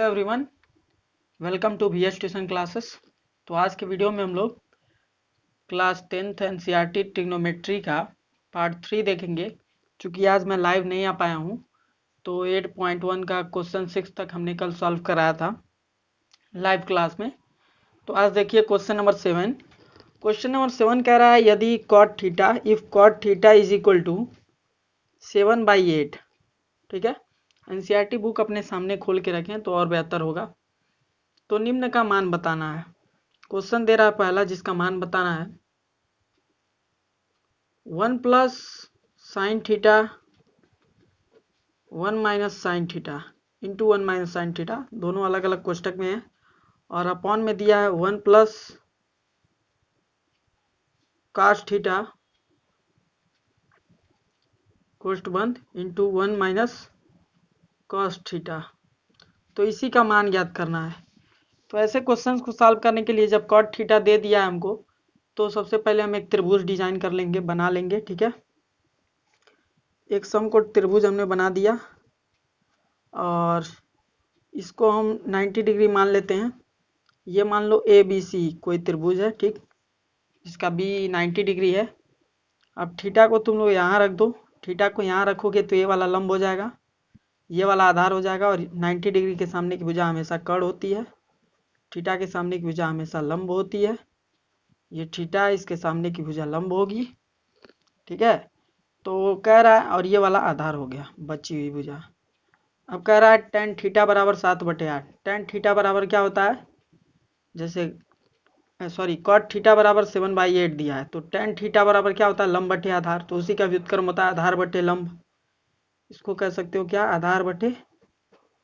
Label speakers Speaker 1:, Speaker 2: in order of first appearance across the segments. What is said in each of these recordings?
Speaker 1: Hello everyone, welcome to VS tuition classes. तो आज के वीडियो में हम लोग क्लास 10th NCERT ट्रिग्नोमेट्री का पार्ट 3 देखेंगे। चूँकि आज मैं लाइव नहीं आ पाया हूँ तो 8.1 का क्वेश्चन 6 तक हमने कल सॉल्व कराया था लाइव क्लास में। तो आज देखिए क्वेश्चन नंबर 7। क्वेश्चन नंबर 7 कह रहा है यदि cot theta if cot theta is equal to 7/8। ठीक है, NCERT बुक अपने सामने खोल के रखें तो और बेहतर होगा। तो निम्न का मान बताना है। क्वेश्चन दे रहा है पहला, जिसका मान बताना है 1 plus sine theta 1 minus sine theta into 1 minus sine theta, दोनों अलग अलग कोष्टक में है। और अपॉन में दिया है 1 प्लस कास्ट थीटा कोष्ट बंद इंटू 1 माइनस कॉस्ट थीटा। तो इसी का मान ज्ञात करना है। तो ऐसे क्वेश्चंस को सॉल्व करने के लिए जब कॉट थीटा दे दिया है हमको, तो सबसे पहले हम एक त्रिभुज डिजाइन कर लेंगे, बना लेंगे। ठीक है, एक समकोण त्रिभुज हमने बना दिया और इसको हम 90 डिग्री मान लेते हैं। ये मान लो ABC कोई त्रिभुज है, ठीक, जिसका B 90 डिग्री है। अब थीटा को तुम लोग यहाँ रख दो। थीटा को यहाँ रखोगे तो ये वाला लंब हो जाएगा, ये वाला आधार हो जाएगा। और 90 डिग्री के सामने की भुजा हमेशा कर्ण होती है, थीटा के सामने की भुजा हमेशा लंब होती है। ये थीटा है, इसके सामने की भुजा लंब होगी। ठीक है, तो कह रहा है, और ये वाला आधार हो गया बची हुई भुजा। अब कह रहा है tan थीटा बराबर 7/8। tan थीटा बराबर क्या होता है, जैसे सॉरी कॉट थीटा बराबर 7/8 दिया है, तो tan थीटा बराबर क्या होता है, लंब बटे आधार। तो उसी का व्युत्क्रम होता है आधार बटे लंब। इसको कह सकते हो क्या, आधार बटे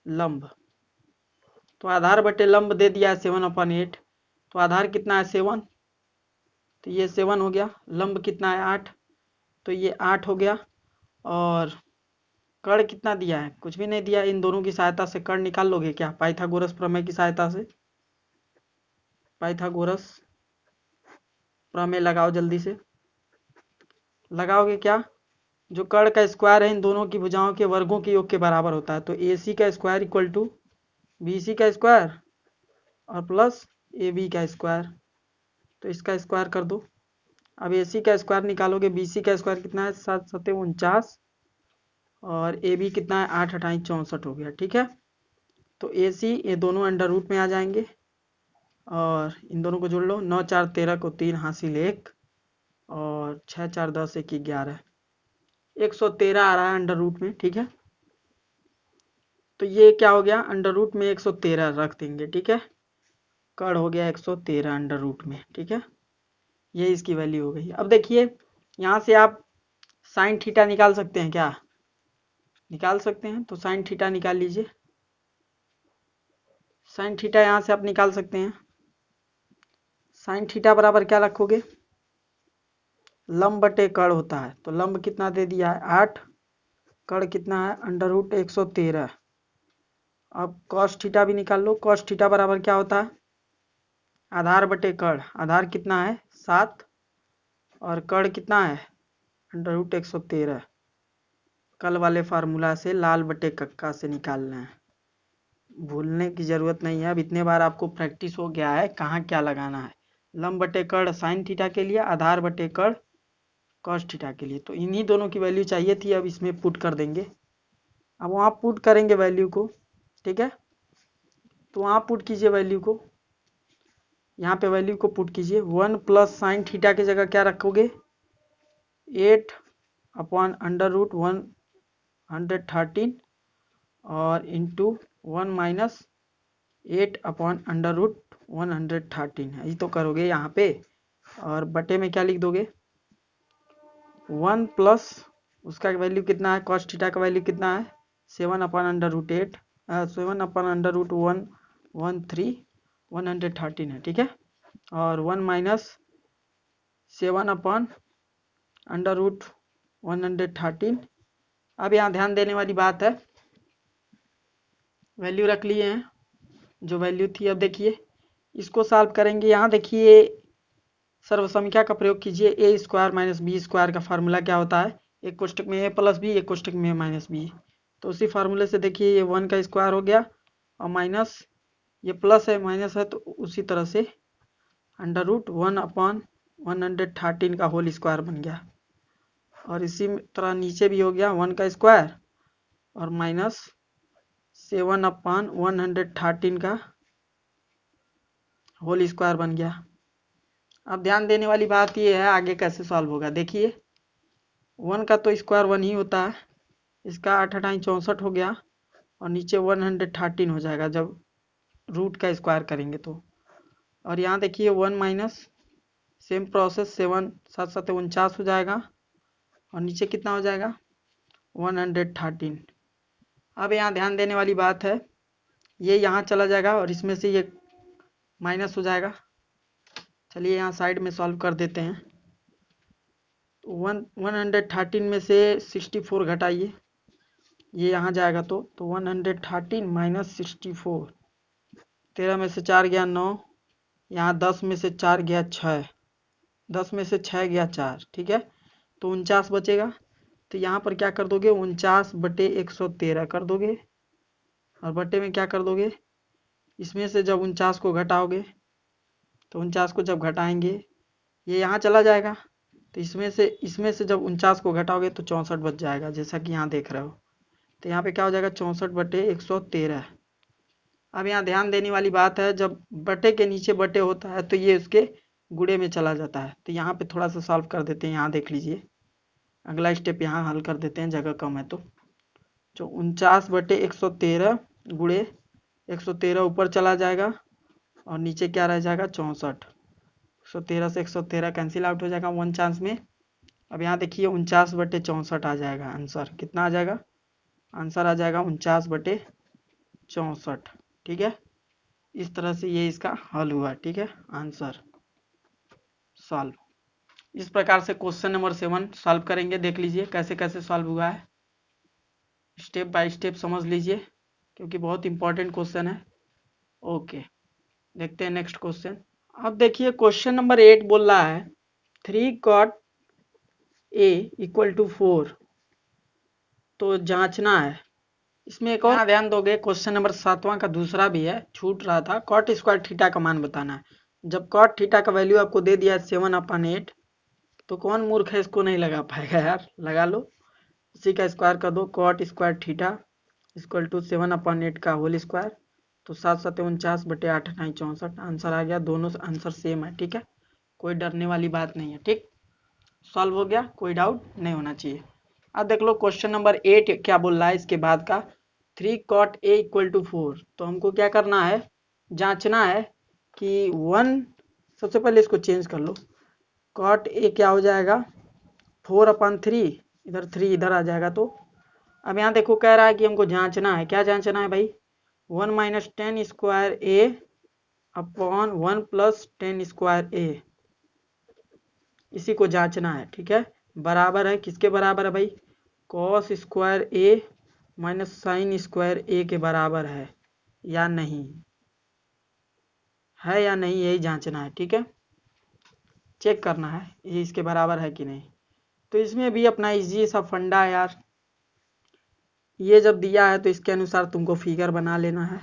Speaker 1: लंब। तो आधार बटे लंब दे दिया है 7/8। तो आधार कितना है 7, तो ये 7 हो गया। लंब कितना है 8, तो ये 8 हो गया। और कर्ण कितना दिया है, कुछ भी नहीं दिया। इन दोनों की सहायता से कर्ण निकाल लोगे क्या, पाइथागोरस प्रमेय की सहायता से। पाइथागोरस प्रमेय लगाओ, जल्दी से लगाओगे क्या। जो कर्ण का स्क्वायर है इन दोनों की भुजाओं के वर्गों के योग के बराबर होता है। तो AC का स्क्वायर इक्वल टू BC का स्क्वायर और प्लस AB का स्क्वायर। तो इसका स्क्वायर कर दो। अब AC का स्क्वायर निकालोगे, BC का स्क्वायर कितना है 7 7 49 और AB कितना है 8 8 64 हो गया। ठीक है, तो AC ये दोनों अंडर रूट में आ जाएंगे और इन दोनों को जोड़ लो। 9 4 13 को 3 हासिल 1 और 6 4 10 1 11 113 आ रहा है अंडर रूट में। ठीक है, तो ये क्या हो गया, अंडर रूट में 113 रख देंगे। ठीक है, कर्ण हो गया 113 अंडर रूट में। ठीक है, ये इसकी वैल्यू हो गई। अब देखिए यहाँ से आप साइन थीटा निकाल सकते हैं क्या, निकाल सकते हैं। तो साइन थीटा निकाल लीजिए। साइन थीटा यहाँ से आप निकाल सकते हैं। साइन थीटा बराबर क्या रखोगे, लंब बटे कर्ण होता है। तो लंब कितना दे दिया है 8, कर्ण कितना है अंडर रूट 113। अब कॉस थीटा भी निकाल लो। कॉस थीटा बराबर क्या होता है, आधार बटे कर्ण। आधार कितना है 7 और कर्ण कितना है अंडर रूट 113। कल वाले फार्मूला से लाल बटे कक्का से निकालना है, भूलने की जरूरत नहीं है। अब इतने बार आपको प्रैक्टिस हो गया है कहाँ क्या लगाना है। लंब बटे कर्ण साइन थीटा के लिए, आधार बटे कर्ण कॉस थीटा के लिए। तो इन्हीं दोनों की वैल्यू चाहिए थी, अब इसमें पुट कर देंगे। अब वहाँ पुट करेंगे वैल्यू को। ठीक है, तो वहाँ पुट कीजिए वैल्यू को, यहाँ पे वैल्यू को पुट कीजिए। 1 प्लस साइन थीटा की जगह क्या रखोगे 8 अपॉन अंडर रूट 113 और into 1 minus 8 upon under root 113 है, ये तो करोगे यहाँ पे। और बटे में क्या लिख दोगे 1 प्लस उसका वैल्यू कितना है, कॉस थीटा का वैल्यू कितना है 7 upon under root 8 7 upon under root 113 113 है। ठीक है, और 1 माइनस 7 अपॉन अंडर रूट 113। अब यहाँ ध्यान देने वाली बात है, वैल्यू रख लिए हैं जो वैल्यू थी। अब देखिए इसको सॉल्व करेंगे। यहाँ देखिए सर्वसंख्या का प्रयोग कीजिए। ए स्क्वायर माइनस बी स्क्वायर का फार्मूला क्या होता है, एक कोष्टक में ए प्लस बी, एक कोष्टक में ए माइनस बी। तो उसी फार्मूले से देखिए ये 1 का स्क्वायर हो गया और माइनस ये प्लस है माइनस है तो उसी तरह से √1/113 का होल स्क्वायर बन गया। और इसी तरह नीचे भी हो गया 1 का स्क्वायर और माइनस 7/113 का होल स्क्वायर बन गया। अब ध्यान देने वाली बात ये है आगे कैसे सॉल्व होगा। देखिए 1 का तो स्क्वायर 1 ही होता है, इसका 8 8 64 हो गया और नीचे 113 हो जाएगा जब रूट का स्क्वायर करेंगे तो। और यहाँ देखिए 1 माइनस सेम प्रोसेस 7 7 7 49 हो जाएगा और नीचे कितना हो जाएगा 113। अब यहाँ ध्यान देने वाली बात है ये यहाँ चला जाएगा और इसमें से ये माइनस हो जाएगा। चलिए यहाँ साइड में सॉल्व कर देते हैं। 113 में से 64 घटाइए, ये यहाँ जाएगा तो 113 माइनस 64, 13 में से 4 गया 9, यहाँ 10 में से 4 गया 6, 10 में से 6 गया 4, ठीक है तो 49 बचेगा। तो यहाँ पर क्या कर दोगे 49/113 कर दोगे और बटे में क्या कर दोगे, इसमें से जब 49 को घटाओगे तो 49 को जब घटाएंगे ये यहाँ चला जाएगा तो इसमें से जब 49 को घटाओगे तो 64 बच जाएगा जैसा कि यहाँ देख रहे हो। तो यहाँ पे क्या हो जाएगा 64/113। अब यहाँ ध्यान देने वाली बात है जब बटे के नीचे बटे होता है तो ये उसके गुणे में चला जाता है। तो यहाँ पे थोड़ा सा सॉल्व कर देते हैं, यहाँ देख लीजिए अगला स्टेप यहाँ हल कर देते हैं, जगह कम है तो जो 49/113 गुणे 113 ऊपर चला जाएगा और नीचे क्या रह जाएगा 64, 113 से 113 कैंसिल आउट हो जाएगा 1 चांस में। अब यहाँ देखिए 49/64 आ जाएगा आंसर, कितना आ जाएगा आंसर आ जाएगा 49/64, ठीक है। इस तरह से ये इसका हल हुआ, ठीक है आंसर सॉल्व। इस प्रकार से क्वेश्चन नंबर 7 सॉल्व करेंगे, देख लीजिए कैसे कैसे सॉल्व हुआ है, स्टेप बाय स्टेप समझ लीजिए क्योंकि बहुत इंपॉर्टेंट क्वेश्चन है। ओके देखते हैं नेक्स्ट क्वेश्चन। अब देखिए क्वेश्चन नंबर 8 बोल रहा है 3 cot A = 4 तो जांचना है। इसमें एक और ध्यान दोगे क्वेश्चन नंबर 7वां का दूसरा भी है, छूट रहा था, cot स्क्वायर थीटा का मान बताना है। जब cot थीटा का वैल्यू आपको दे दिया है 7/8 तो कौन मूर्ख है इसको नहीं लगा पाएगा यार, लगा लो, इसी का स्क्वायर कर दो cot स्क्वायर थीटा = 7/8 का होल स्क्वायर तो 7 7 49 बटे 8 9 64 आंसर आ गया। दोनों आंसर सेम है, ठीक है कोई डरने वाली बात नहीं है, ठीक सॉल्व हो गया, कोई डाउट नहीं होना चाहिए। अब देख लो क्वेश्चन नंबर 8 क्या बोल रहा है इसके बाद का 3 cot A = 4 तो हमको क्या करना है जांचना है कि 1, सबसे पहले इसको चेंज कर लो, cot A क्या हो जाएगा 4/3, इधर 3 इधर आ जाएगा। तो अब यहाँ देखो कह रहा है कि हमको जांचना है, क्या जांचना है भाई 1 - 10 square A upon 1 + 10 square A, इसी को जांचना है, ठीक है बराबर है किसके बराबर है भाई cos square A minus sine square A के बराबर है या नहीं, है या नहीं यही जांचना है, ठीक है चेक करना है ये इसके बराबर है कि नहीं। तो इसमें भी अपना इजी सा फंडा है यार, ये जब दिया है तो इसके अनुसार तुमको फिगर बना लेना है,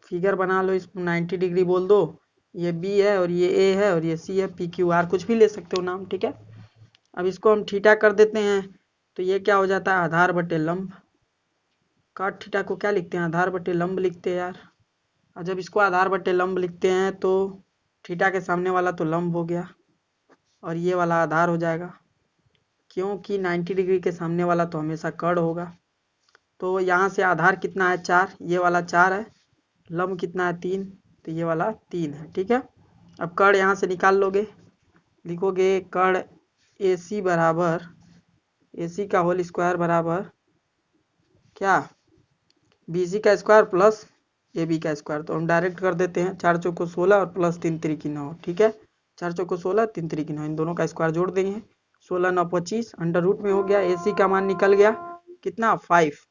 Speaker 1: फिगर बना लो, इसको 90 डिग्री बोल दो, ये बी है और ये ए है और ये सी है, पी क्यू आर कुछ भी ले सकते हो नाम, ठीक है। अब इसको हम थीटा कर देते हैं तो ये क्या हो जाता है आधार बटे लंब, काट थीटा को क्या लिखते हैं आधार बटे लंब लिखते हैं यार। और जब इसको आधार बटे लंब लिखते हैं तो थीटा के सामने वाला तो लंब हो गया और ये वाला आधार हो जाएगा, क्योंकि 90 डिग्री के सामने वाला तो हमेशा कर्ण होगा। तो यहाँ से आधार कितना है 4, ये वाला 4 है, लंब कितना है 3 तो ये वाला 3 है, ठीक है। अब कर्ण यहाँ से निकाल लोगे, लिखोगे कर्ण AC बराबर AC का होल स्क्वायर बराबर क्या BC का स्क्वायर प्लस AB का स्क्वायर। तो हम डायरेक्ट कर देते हैं 4 चौको 16 और प्लस 3 त्रिकी 9, ठीक है 4 चौको 16 3 त्रिकी 9, इन दोनों का स्क्वायर जोड़ देंगे 16 9 25 अंडर रूट में हो गया। AC का मान निकल गया कितना 5,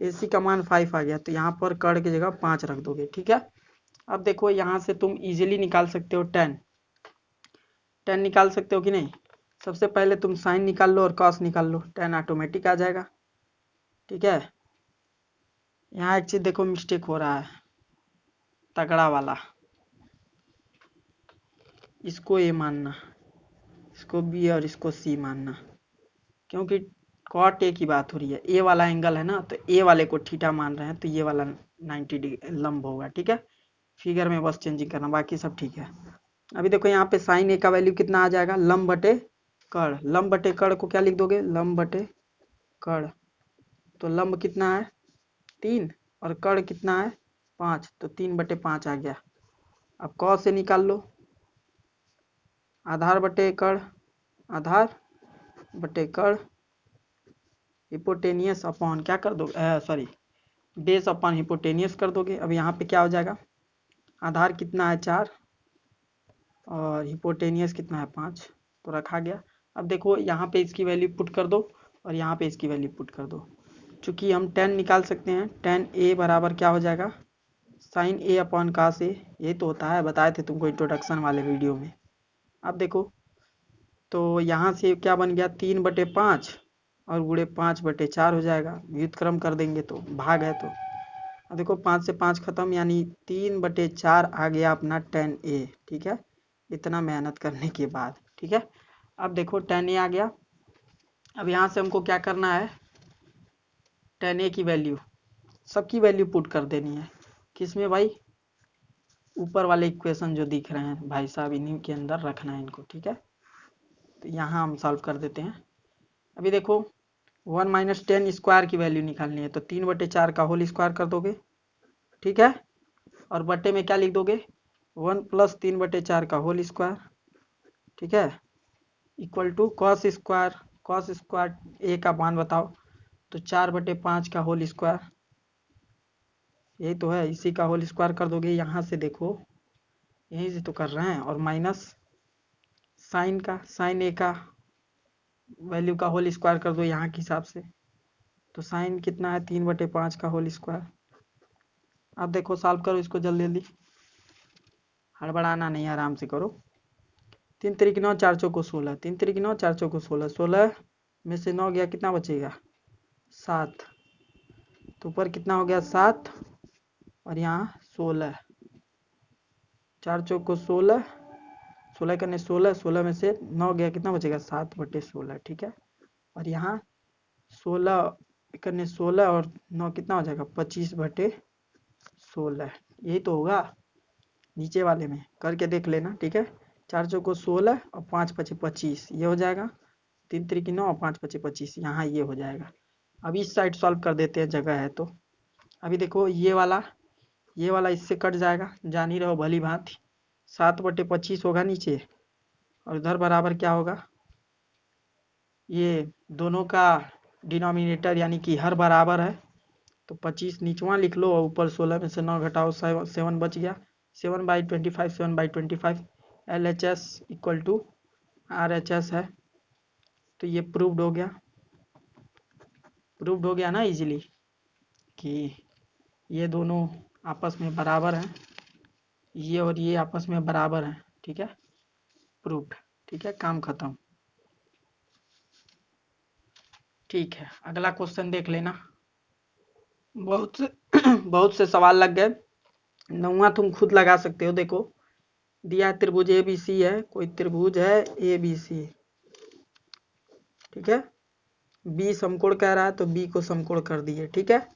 Speaker 1: AC का मान 5 आ गया तो यहाँ पर कर्ण की जगह 5 रख दोगे, ठीक है। अब देखो यहाँ से तुम इजीली निकाल सकते हो 10 निकाल सकते हो कि नहीं। सबसे पहले तुम साइन निकाल लो और कॉस निकाल लो, 10 ऑटोमेटिक आ जाएगा, ठीक है। यहाँ एक चीज देखो मिस्टेक हो रहा है, तगड़ा वाला। इसको ए मानना, इसको बी और इसको सी मानना, क्योंकि कॉट ए की बात हो रही है, ए वाला एंगल है ना, तो ए वाले को थीटा मान रहे हैं, तो ये वाला 90 डिग्री लंब होगा। ठीक है, फिगर में बस चेंजिंग करना, बाकी सब ठीक है। अभी देखो यहाँ पे साइन ए का वैल्यू कितना आ जाएगा, लंब बटे कड़। लंब बटे कड़ को क्या लिख दोगे, लंब बटे कड़। तो लंब कितना है 3 और कड़ कितना है 5, तो 3/5 आ गया। अब कौ से निकाल लो, आधार बटे कड़, आधार बटे कड़, हिपोटेनियस अपॉन क्या कर दो, सॉरी बेस अपॉन हिपोटेनियस कर दोगे। अब यहाँ पे क्या हो जाएगा, आधार कितना है 4 और हिपोटेनियस कितना है 5, तो रखा गया। अब देखो यहाँ पे इसकी वैल्यू पुट कर दो और यहाँ पे इसकी वैल्यू पुट कर दो। चूंकि हम tan निकाल सकते हैं, tan a बराबर क्या हो जाएगा, sine a upon cos a। ये तो होता है, बताए थे तुमको इंट्रोडक्शन वाले वीडियो में। अब देखो तो यहाँ से क्या बन गया, 3/5 और गुणे 5/4 हो जाएगा। व्युत्क्रम कर देंगे तो भाग है, तो अब देखो 5 से 5 खत्म, यानी 3/4 आ गया अपना tan a। ठीक है, इतना मेहनत करने के बाद। ठीक है, अब देखो tan a आ गया। अब यहाँ से हमको क्या करना है, tan a की वैल्यू, सबकी वैल्यू पुट कर देनी है। किसमें भाई, ऊपर वाले इक्वेशन जो दिख रहे हैं भाई साहब, इन्हीं के अंदर रखना है इनको। ठीक है, तो यहाँ हम सॉल्व कर देते हैं। अभी देखो 1 - 10 स्क्वायर की वैल्यू निकालनी है, तो 3/4 का होल स्क्वायर कर दोगे। ठीक है, और बटे में क्या लिख दोगे, 1 + 3/4 का होल स्क्वायर। ठीक है, equal to cos square, cos square A का मान बताओ, तो 4/5 का होल स्क्वायर, यही तो है, इसी का होल स्क्वायर कर दोगे। यहाँ से देखो, यहीं से तो कर रहे हैं, और माइनस साइन का, साइन ए का वैल्यू का होल स्क्वायर कर दो यहाँ के हिसाब से, तो साइन कितना है 3/5 का होल स्क्वायर। अब देखो सॉल्व करो इसको जल्दी जल्दी, हड़बड़ाना नहीं, आराम से करो। 3 3 9 4 चौको 16, 3 3 9 4 चौको 16, 16 में से 9 गया, कितना बचेगा 7, तो ऊपर कितना हो गया 7 और यहाँ 16, 4 चौको 16, 16 करने 16, 16 में से 9 गया, कितना बचेगा 7/16। ठीक है, और यहाँ 16 करने 16 और 9 कितना हो जाएगा 25/16। यही तो होगा, नीचे वाले में करके देख लेना। ठीक है, 4 चौको 16 और 5 × 5 = 25, ये हो जाएगा। 3 3 9 और 5 × 5 = 25, यहाँ ये हो जाएगा। अब इस साइड सॉल्व कर देते हैं, जगह है तो। अभी देखो ये वाला इससे कट जाएगा, जान ही रहो भली भांति। 7/25 होगा नीचे, और उधर बराबर क्या होगा, ये दोनों का डिनोमिनेटर यानी कि हर बराबर है, तो 25 नीचवा लिख लो और ऊपर 16 में से 9 घटाओ, 7 बच गया। 7/25, 7/25 LHS इक्वल टू RHS है, तो ये प्रूव्ड हो गया। प्रूव्ड हो गया ना इजीली, कि ये दोनों आपस में बराबर हैं, ये और ये आपस में बराबर हैं। ठीक है, प्रूव्ड। ठीक है, काम खत्म। ठीक है, अगला क्वेश्चन देख लेना। बहुत से बहुत से सवाल लग गए, 9वां तुम खुद लगा सकते हो। देखो दिया है त्रिभुज ABC है, कोई त्रिभुज है ABC। ठीक है, बी समकोण कह रहा है, तो बी को समकोण कर दिए। ठीक है,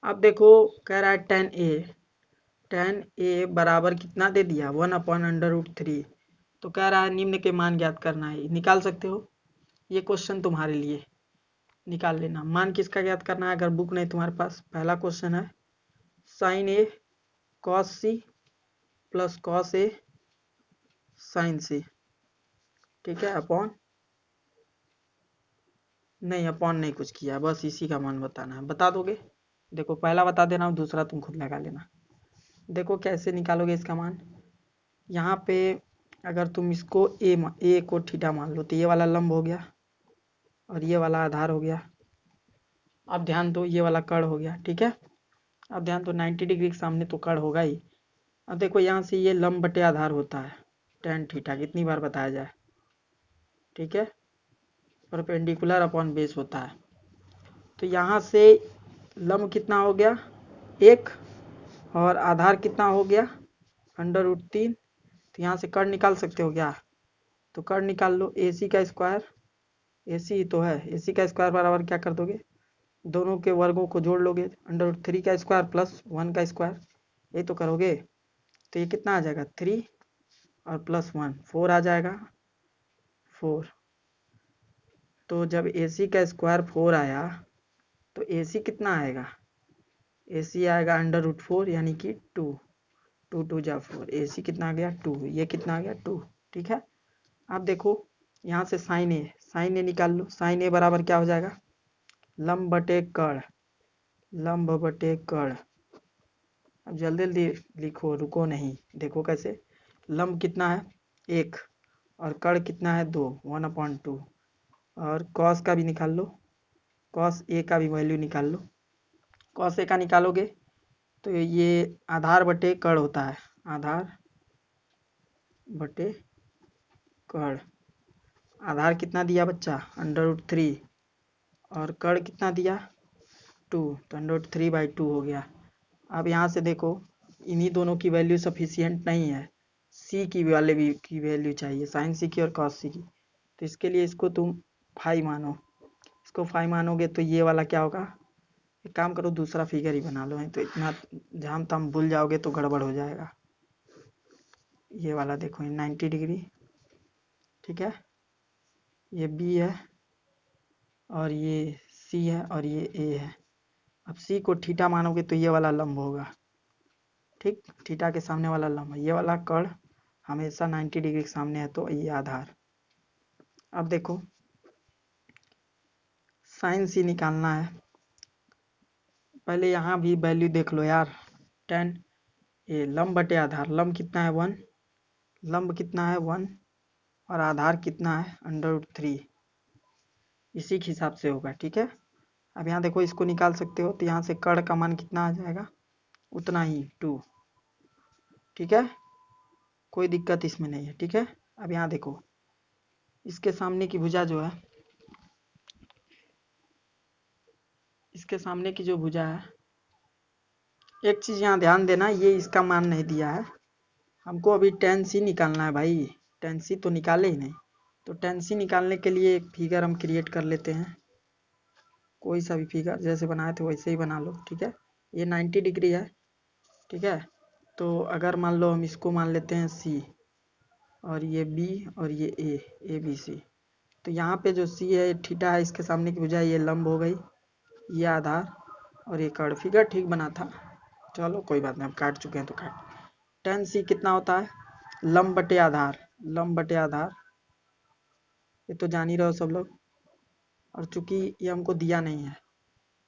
Speaker 1: अब देखो कह रहा है tan a बराबर कितना दे दिया 1/√3, तो कह रहा है निम्न के मान ज्ञात करना है। निकाल सकते हो, ये क्वेश्चन तुम्हारे लिए, निकाल लेना। मान किसका ज्ञात करना है, अगर बुक नहीं तुम्हारे पास। पहला क्वेश्चन है sin a cos c plus cos a sin c। ठीक है, अपॉन, नहीं अपॉन नहीं कुछ किया, बस इसी का मान बताना है, बता दोगे। देखो पहला बता दे रहा हूँ, दूसरा तुम खुद लगा लेना। देखो कैसे निकालोगे इसका मान, यहाँ पे अगर तुम इसको ए को थीटा मान लो, तो ये वाला लंब हो गया और ये वाला आधार हो गया। अब ध्यान दो, ये वाला कड़ हो गया। ठीक है, अब ध्यान दो 90 डिग्री के सामने तो कड़ होगा ही। अब देखो यहाँ से ये लंब बटे आधार होता है tan थीटा, कितनी बार बताया जाए। ठीक है, परपेंडिकुलर अपॉन बेस होता है, तो यहाँ से लंब कितना हो गया 1 और आधार कितना हो गया √3। तो यहाँ से कर्ण निकाल सकते हो क्या? तो कर्ण निकाल लो। AC का स्क्वायर, AC ही तो है, AC का स्क्वायर बराबर क्या कर दोगे, दोनों के वर्गों को जोड़ लोगे, √3 का स्क्वायर प्लस 1 का स्क्वायर, ये तो करोगे। तो ये कितना आ जाएगा 3 और प्लस 1 4 आ जाएगा 4। तो जब AC का स्क्वायर 4 आया तो AC कितना आएगा, AC आएगा √4 यानी कि 2, 2 2 जा 4, AC कितना आ गया 2, ये कितना आ गया 2। ठीक है। अब देखो यहाँ से साइन ए निकाल लो। साइन ए बराबर क्या हो जाएगा, लंब बटे कर्ण, लंब बटे कर्ण। अब जल्दी जल्दी लिखो, रुको नहीं। देखो कैसे, लंब कितना है 1 और कर्ण कितना है 2, 1/2। और कॉस का भी निकाल लो, कॉस ए का भी वैल्यू निकाल लो। कॉस ए का निकालोगे तो ये आधार बटे कर्ण होता है, आधार बटे कर्ण। आधार कितना दिया बच्चा √3 और कर्ण कितना दिया 2, तो √3/2 हो गया। अब यहाँ से देखो इन्हीं दोनों की वैल्यू सफिशियंट नहीं है, सी की वैल्यू चाहिए, साइन सी की और कॉस सी की। तो इसके लिए इसको तुम फाई मानो, इसको फाई मानोगे तो ये वाला क्या होगा, एक काम करो दूसरा फिगर ही बना लो, नहीं तो इतना झाम ताम भूल जाओगे तो गड़बड़ हो जाएगा। ये वाला देखो 90 डिग्री, ठीक है, ये बी है और ये सी है और ये ए है। अब सी को थीटा मानोगे तो ये वाला लंब होगा, ठीक, थीटा के सामने वाला लंब है, ये वाला कर्ण हमेशा 90 डिग्री के सामने है, तो ये आधार। अब देखो साइन सी निकालना है, पहले यहाँ भी वैल्यू देख लो यार, 10, ये लंब बटे आधार, लंब कितना है 1, लंब कितना है 1 और आधार कितना है √3, इसी के हिसाब से होगा। ठीक है। अब यहाँ देखो इसको निकाल सकते हो, तो यहाँ से कर्ण का मान कितना आ जाएगा, उतना ही 2। ठीक है, कोई दिक्कत इसमें नहीं है। ठीक है। अब यहाँ देखो इसके सामने की भुजा जो है, इसके सामने की जो भुजा है, एक चीज यहाँ ध्यान देना, ये इसका मान नहीं दिया है, हमको अभी tan c निकालना है भाई, tan c तो निकाले ही नहीं। तो tan c निकालने के लिए एक फिगर हम क्रिएट कर लेते हैं, कोई सा भी फिगर जैसे बनाए थे वैसे ही बना लो। ठीक है, ये 90 डिग्री है। ठीक है, तो अगर मान लो हम इसको मान लेते हैं C और ये B और ये A B C, तो यहाँ पे जो C है थीटा है, इसके सामने की भुजा ये लंब हो गई, ये आधार और ये कर्ण। फिगर ठीक बना था, चलो कोई बात नहीं, हम काट चुके हैं तो काट। tan c कितना होता है, लंब बटे आधार, लंब बटे आधार, ये तो जान ही रहो सब लोग। और चूंकि ये हमको दिया नहीं है,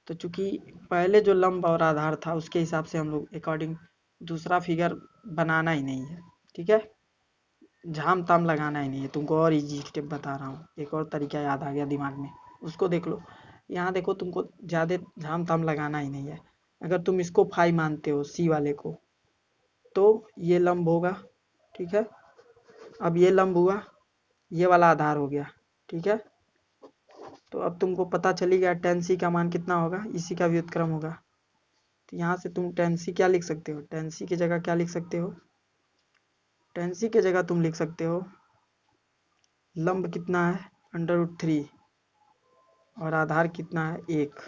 Speaker 1: तो चूंकि पहले जो लंब और आधार था उसके हिसाब से हम लोग अकॉर्डिंग दूसरा फिगर बनाना ही नहीं है। ठीक है, झाम ताम लगाना ही नहीं है, तुमको और इजी स्टेप बता रहा हूँ, एक और तरीका याद आ गया दिमाग में, उसको देख लो। यहाँ देखो तुमको ज़्यादा झाम ताम लगाना ही नहीं है, अगर तुम इसको फाई मानते हो सी वाले को, तो ये लंब होगा। ठीक है, अब ये लंब हुआ, ये वाला आधार हो गया। ठीक है, तो अब तुमको पता चली गया tan c का मान कितना होगा, इसी का व्युत्क्रम होगा। तो यहाँ से तुम tan c क्या लिख सकते हो, tan c की जगह क्या लिख सकते हो, tan c की जगह तुम लिख सकते हो लंब कितना है √3 और आधार कितना है 1,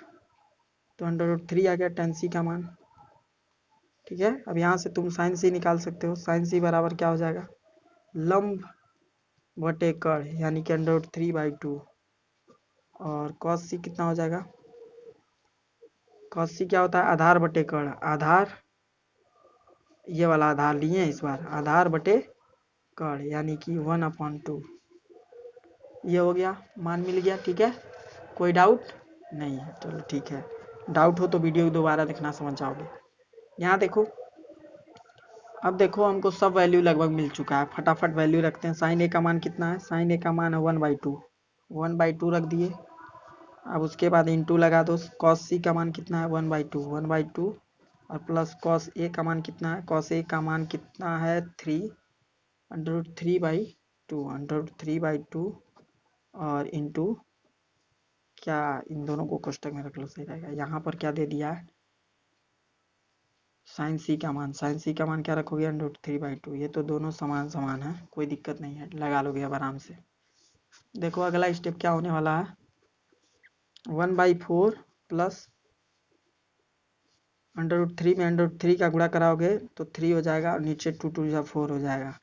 Speaker 1: तो √3 आ गया tan c का मान। ठीक है, अब यहाँ से तुम sin c निकाल सकते हो, sin c बराबर क्या हो जाएगा, लंब बटे कर्ण यानी कि √3/2, और cos c कितना हो जाएगा, cos c क्या होता है, आधार बटे कर्ण, आधार ये वाला आधार लिए हैं इस बार, आधार बटे कर्ण यानी कि 1/2, ये हो गया, मान मिल गया। ठीक है, कोई डाउट नहीं है, चलो ठीक है, डाउट हो तो वीडियो दोबारा देखना, समझ जाओगे। यहाँ देखो, अब देखो हमको सब वैल्यू लगभग मिल चुका है, फटाफट वैल्यू रखते हैं। साइन ए का मान कितना है, साइन ए का मान है 1/2, 1/2 रख दिए। अब उसके बाद इंटू लगा दो, कॉस सी का मान कितना है 1/2, 1/2 और प्लस कॉस ए का मान कितना है, कॉस ए का मान कितना है 3, √3/2, √3/2 और इंटू क्या, इन दोनों को कोष्टक में रख लो, सही रहेगा। यहाँ पर क्या दे दिया है, साइन सी का मान, साइन सी का मान क्या रखोगे, √3/2। ये तो दोनों समान समान है, कोई दिक्कत नहीं है, लगा लोगे अब आराम से। देखो अगला स्टेप क्या होने वाला है, 1/4 प्लस √3 में √3 का गुणा कराओगे तो 3 हो जाएगा, और नीचे 2 2 या 4 हो जाएगा,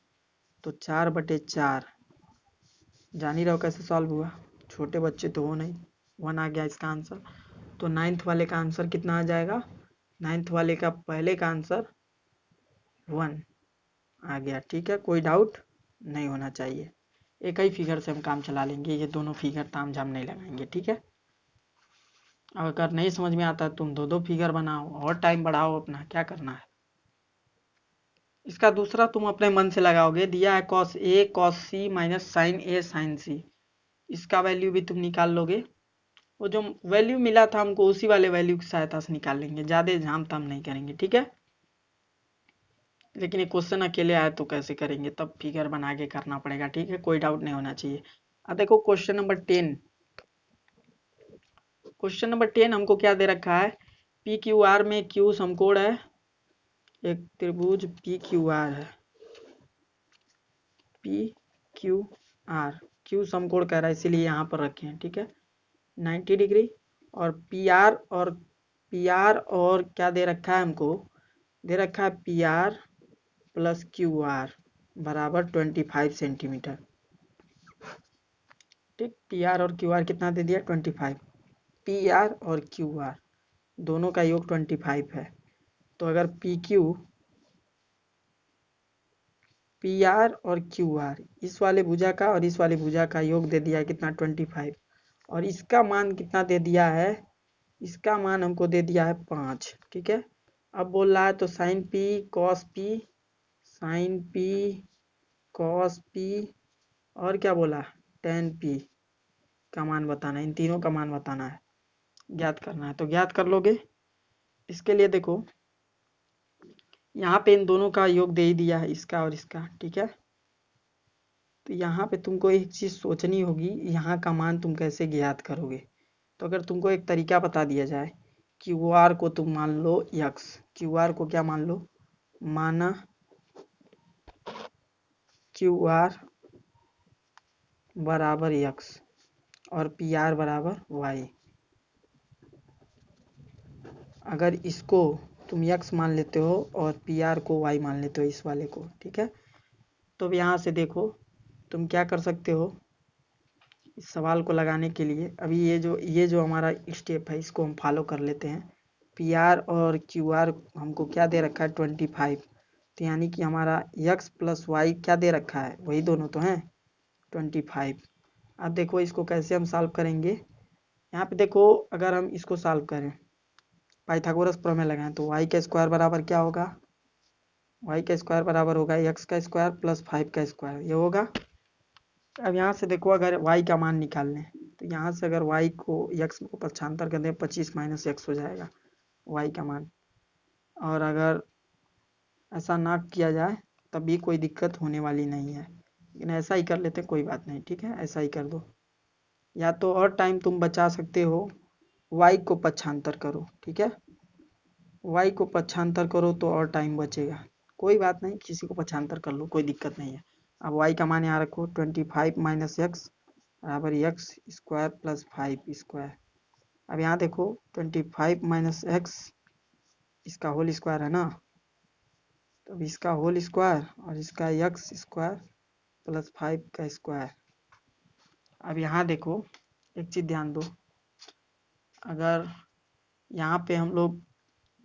Speaker 1: तो 4/4। जान ही रहो कैसे सॉल्व हुआ, छोटे बच्चे तो हो नहीं। 1 आ गया इसका आंसर। तो 9th वाले का आंसर कितना आ जाएगा, 9th वाले का पहले का आंसर 1 आ गया। ठीक है, कोई डाउट नहीं होना चाहिए। एक ही फिगर से हम काम चला लेंगे, ये दोनों फिगर ताम झाम नहीं लगाएंगे। ठीक है, अब अगर नहीं समझ में आता तुम दो फिगर बनाओ और टाइम बढ़ाओ अपना, क्या करना है। इसका दूसरा तुम अपने मन से लगाओगे, दिया है cos A cos C minus sine A sine C, इसका वैल्यू भी तुम निकाल लोगे। वो जो वैल्यू मिला था हमको उसी वाले वैल्यू की सहायता से निकाल लेंगे, ज़्यादा झाम ताम नहीं करेंगे। ठीक है, लेकिन ये क्वेश्चन अकेले आए तो कैसे करेंगे, तब फिगर बना के करना पड़ेगा। ठीक है, कोई डाउट नहीं होना चाहिए। अब देखो क्वेश्चन नंबर 10, क्वेश्चन नंबर 10 हमको क्या दे रखा है, पी क्यू आर में क्यू समकोण है, एक त्रिभुज पी क्यू आर है, पी क्यू आर, क्यू समकोण कह रहा है इसीलिए यहाँ पर रखे हैं। ठीक है, 90 डिग्री, और पी आर और क्या दे रखा है हमको, दे रखा है P R plus Q R बराबर 25 सेंटीमीटर। ठीक, पी आर और क्यू आर कितना दे दिया, 25। पी आर और क्यू आर दोनों का योग 25 है। तो अगर पी आर और क्यू आर, इस वाले भुजा का और इस वाले भुजा का योग दे दिया है कितना, 25, और इसका मान कितना दे दिया है, इसका मान हमको दे दिया है 5। ठीक है, अब बोल रहा है तो sine P cos P, sine P cos P, और क्या बोला, टेन पी का मान बताना है, इन तीनों का मान बताना है, ज्ञात करना है। तो ज्ञात कर लोगे। इसके लिए देखो यहाँ पे इन दोनों का योग दे ही दिया है, इसका और इसका। ठीक है, तो यहाँ पे तुमको एक चीज़ सोचनी होगी, यहाँ का मान तुम कैसे ज्ञात करोगे। तो अगर तुमको एक तरीका बता दिया जाए, क्यू आर को तुम मान लो यक्स, क्यू आर को क्या मान लो, माना क्यू आर बराबर यक्स और पी आर बराबर वाई। अगर इसको तुम यक्स मान लेते हो और पी आर को वाई मान लेते हो, इस वाले को। ठीक है, तो यहाँ से देखो तुम क्या कर सकते हो, इस सवाल को लगाने के लिए अभी ये जो हमारा स्टेप है इसको हम फॉलो कर लेते हैं। पी आर और क्यू आर हमको क्या दे रखा है, 25, तो यानी कि हमारा यक्स प्लस वाई क्या दे रखा है, वही दोनों तो हैं, 25। अब देखो इसको कैसे हम सॉल्व करेंगे। यहाँ पे देखो अगर हम इसको सॉल्व करें, पाइथागोरस प्रमेय लगाएं, तो वाई का स्क्वायर बराबर क्या होगा, वाई का स्क्वायर बराबर होगा एक्स का स्क्वायर प्लस 5 का स्क्वायर, ये होगा। अब यहाँ से देखो अगर y का मान निकाल लें, तो यहाँ से अगर y को x को पक्षांतर कर दें, 25 माइनस x हो जाएगा y का मान। और अगर ऐसा ना किया जाए तब भी कोई दिक्कत होने वाली नहीं है, लेकिन ऐसा ही कर लेते, कोई बात नहीं। ठीक है, ऐसा ही कर दो, या तो और टाइम तुम बचा सकते हो, y को पक्षांतर करो। ठीक है, y को पक्षांतर करो तो और टाइम बचेगा, कोई बात नहीं, किसी को पक्षांतर कर लो, कोई दिक्कत नहीं है। अब y का मान यहाँ रखो, 25 माइनस एक्स बराबर एक्स स्क्वायर प्लस 5 स्क्वायर। अब यहाँ देखो 25 माइनस एक्स, इसका होल स्क्वायर है ना, तो इसका होल स्क्वायर और इसका एक्स स्क्वायर प्लस 5 का स्क्वायर। अब यहाँ देखो एक चीज़ ध्यान दो, अगर यहाँ पे हम लोग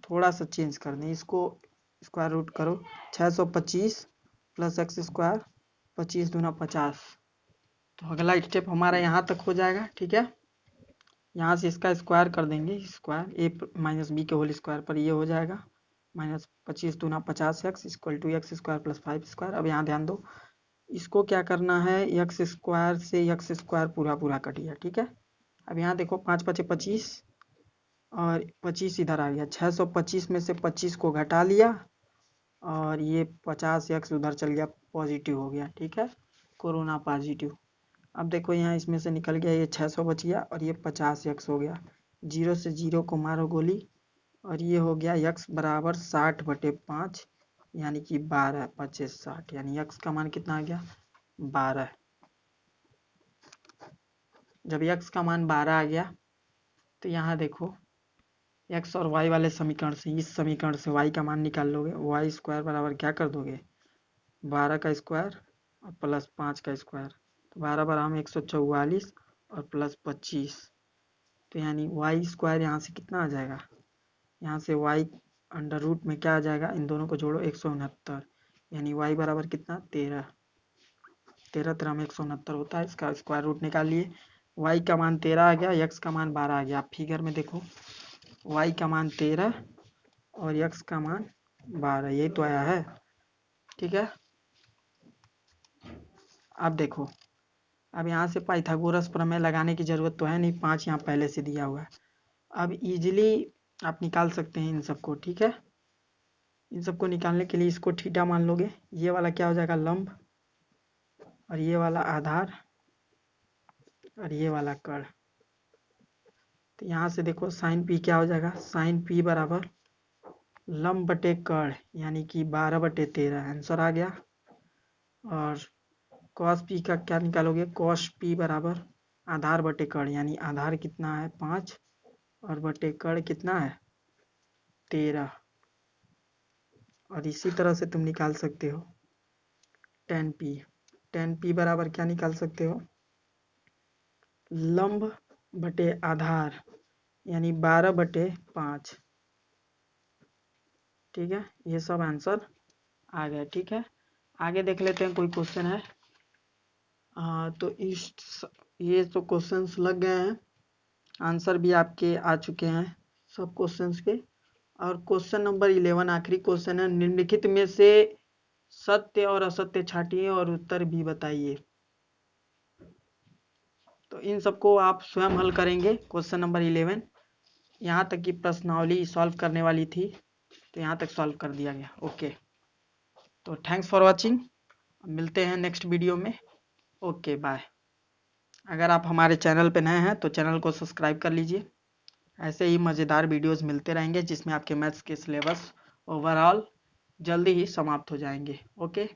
Speaker 1: थोड़ा सा चेंज कर दें, इसको स्क्वायर रूट करो, 625 प्लस एक्स स्क्वायर, 25 दूना 50, तो अगला स्टेप हमारा यहाँ तक हो जाएगा। ठीक है, यहाँ से इसका स्क्वायर कर देंगे, स्क्वायर ए माइनस बी के होल स्क्वायर पर ये हो जाएगा, माइनस 25 दूना 50 x equal to x square plus 5 square. अब यहाँ ध्यान दो, इसको क्या करना है, एक्स स्क्वायर से एक्स स्क्वायर पूरा पूरा कट गया। ठीक है, अब यहाँ देखो 5 5 25 और 25 इधर आ गया, 625 में से 25 को घटा लिया और ये 50 एक्स उधर चल गया, पॉजिटिव हो गया। ठीक है, कोरोना पॉजिटिव। अब देखो यहाँ इसमें से निकल गया, ये 600 बच गया और ये 50 एक्स हो गया, 0 से 0 को मारो गोली, और ये हो गया x बराबर 60/5 यानी कि 12 25 60 यानी x का मान कितना आ गया 12। जब x का मान 12 आ गया तो यहाँ देखो x और y वाले समीकरण से इस समीकरण से y का मान निकाल लोगे। वाई स्क्वायर बराबर क्या कर दोगे 12 का स्क्वायर और प्लस 5 का स्क्वायर, तो 12 बराबर 144 और प्लस 25, तो यानी वाई स्क्वायर यहाँ से कितना आ जाएगा, यहाँ से y अंडर रूट में क्या आ जाएगा, इन दोनों को जोड़ो 169 यानी y बराबर कितना 13 13 में 169 होता है। इसका स्क्वायर रूट निकाल लिए। y का मान 13 आ गया, x का मान 12 आ गया। आप फिगर में देखो y का मान 13 और x का मान 12, यही तो आया है। ठीक है, अब देखो अब यहाँ से पाइथागोरस प्रमेय लगाने की जरूरत तो है नहीं, 5 यहाँ पहले से दिया हुआ है। अब इजीली आप निकाल सकते हैं इन सबको। ठीक है, इन सबको निकालने के लिए इसको थीटा मान लोगे। ये वाला क्या हो जाएगा लंब, और ये वाला आधार, और ये वाला कर्ण। तो यहाँ से देखो साइन पी क्या हो जाएगा, साइन पी बराबर लंब बटे कर्ण यानी कि 12/13 आंसर आ गया। और कॉस पी का क्या निकालोगे, कॉस पी बराबर आधार बटे कर्ण यानी आधार कितना है 5 और बटे कर्ण कितना है 13। और इसी तरह से तुम निकाल सकते हो टेन पी बराबर क्या निकाल सकते हो, लंब बटे आधार यानी 12/5। ठीक है, ये सब आंसर आ गया। ठीक है, आगे देख लेते हैं कोई क्वेश्चन है। तो ये तो क्वेश्चंस लग गए हैं, आंसर भी आपके आ चुके हैं सब क्वेश्चंस के। और क्वेश्चन नंबर 11 आखिरी क्वेश्चन है, निम्नलिखित में से सत्य और असत्य छांटिए और उत्तर भी बताइए। तो इन सबको आप स्वयं हल करेंगे। क्वेश्चन नंबर 11 यहाँ तक की प्रश्नावली सॉल्व करने वाली थी, तो यहाँ तक सॉल्व कर दिया गया। ओके, तो थैंक्स फॉर वॉचिंग, मिलते हैं नेक्स्ट वीडियो में। Okay bye. अगर आप हमारे चैनल पे नए हैं तो चैनल को सब्सक्राइब कर लीजिए। ऐसे ही मज़ेदार वीडियोस मिलते रहेंगे जिसमें आपके मैथ्स के सिलेबस ओवरऑल जल्दी ही समाप्त हो जाएंगे। ओके।